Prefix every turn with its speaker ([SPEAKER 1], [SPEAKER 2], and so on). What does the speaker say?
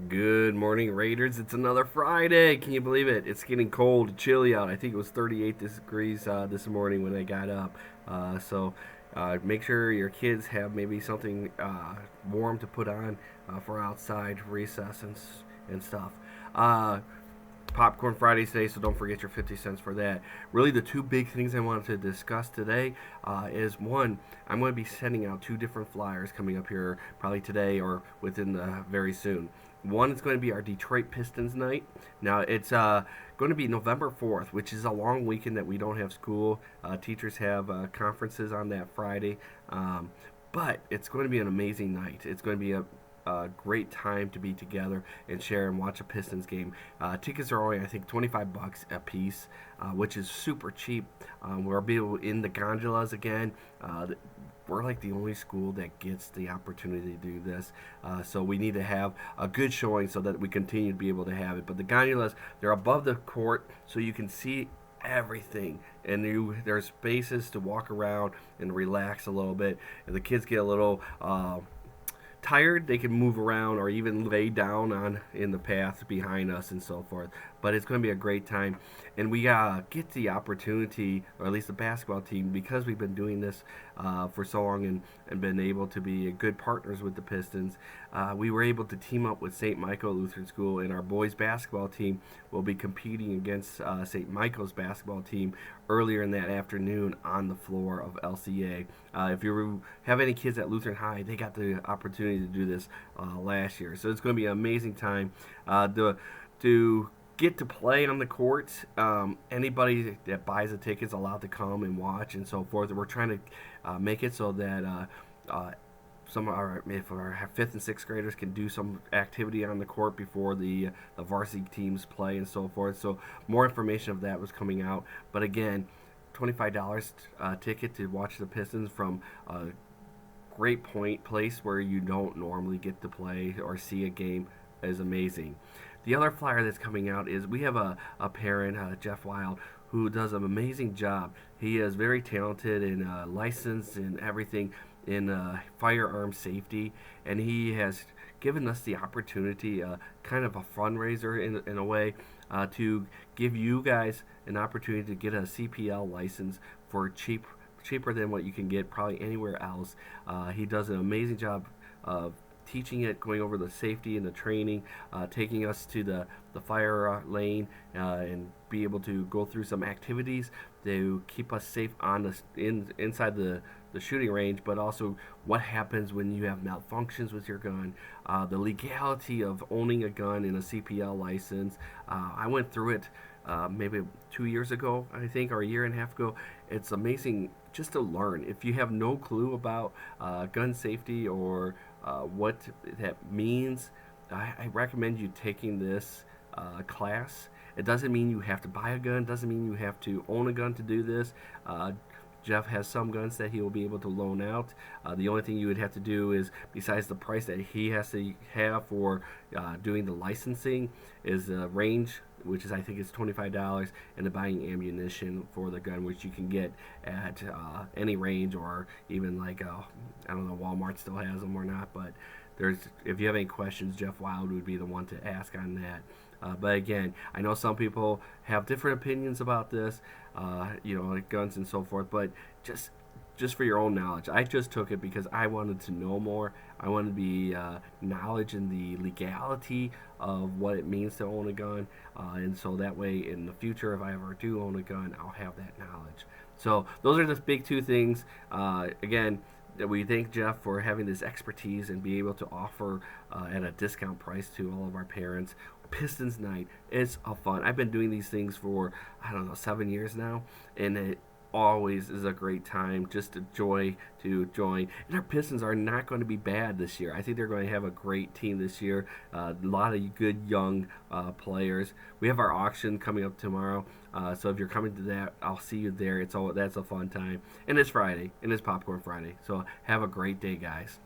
[SPEAKER 1] Good morning, Raiders. It's another Friday. Can you believe it? It's getting cold, chilly out. I think it was 38 degrees this morning when I got up. Make sure your kids have maybe something warm to put on for outside recess and stuff. Uh, Popcorn Fridays today, so don't forget your 50 cents for that. Really, the two big things I wanted to discuss today is one, I'm going to be sending out two different flyers coming up here probably today or within the very soon. One is going to be our Detroit Pistons Night. Now, it's going to be November 4th, which is a long weekend that we don't have school. Teachers have conferences on that Friday. But it's going to be an amazing night. It's going to be a great time to be together and share and watch a Pistons game. Tickets are only, I think, $25 a piece, which is super cheap. We'll be in the gondolas again. We're like the only school that gets the opportunity to do this. So we need to have a good showing so that we continue to be able to have it. But the gondolas, they're above the court, so you can see everything, and there's spaces to walk around and relax a little bit. And the kids get a little tired, they can move around or even lay down on in the path behind us and so forth. But it's going to be a great time, and we get the opportunity, or at least the basketball team, because we've been doing this for so long and been able to be good partners with the Pistons. We were able to team up with St. Michael Lutheran School, and our boys basketball team will be competing against St. Michael's basketball team earlier in that afternoon on the floor of LCA. If you have any kids at Lutheran High, they got the opportunity to do this last year, so it's going to be an amazing time. To get to play on the court. Anybody that buys a ticket is allowed to come and watch and so forth. We're trying to make it so that some of our fifth and sixth graders can do some activity on the court before the varsity teams play and so forth. So more information of that was coming out. But again, $25 ticket to watch the Pistons from a great place where you don't normally get to play or see a game is amazing. The other flyer that's coming out is we have a parent, Jeff Wild, who does an amazing job. He is very talented and licensed and everything in firearm safety, and he has given us the opportunity, kind of a fundraiser in a way, to give you guys an opportunity to get a CPL license for cheaper than what you can get probably anywhere else. He does an amazing job of teaching it, going over the safety and the training, taking us to the fire lane, and be able to go through some activities to keep us safe on inside the shooting range, but also what happens when you have malfunctions with your gun, the legality of owning a gun in a CPL license. I went through it maybe 2 years ago, I think, or a year and a half ago. It's amazing just to learn. If you have no clue about gun safety or what that means, I recommend you taking this class. It doesn't mean you have to buy a gun, doesn't mean you have to own a gun to do this. Jeff has some guns that he will be able to loan out. The only thing you would have to do is, besides the price that he has to have for doing the licensing, is the range, which is, I think, is $25, and the buying ammunition for the gun, which you can get at any range, or even like I don't know, Walmart still has them or not. But if you have any questions, Jeff Wild would be the one to ask on that. But again, I know some people have different opinions about this, like guns and so forth. But just for your own knowledge, I just took it because I wanted to know more. I wanted to be knowledge in the legality of what it means to own a gun, and so that way in the future, if I ever do own a gun, I'll have that knowledge. So those are the big two things. Again, that we thank Jeff for having this expertise and be able to offer at a discount price to all of our parents. Pistons Night, it's a fun. I've been doing these things for, I don't know, 7 years now, and it always is a great time, just a joy to join. And our Pistons are not going to be bad this year. I think they're going to have a great team this year. A lot of good young players. We have our auction coming up tomorrow, so if you're coming to that, I'll see you there. That's a fun time, and it's Friday, and it's Popcorn Friday. So have a great day, guys.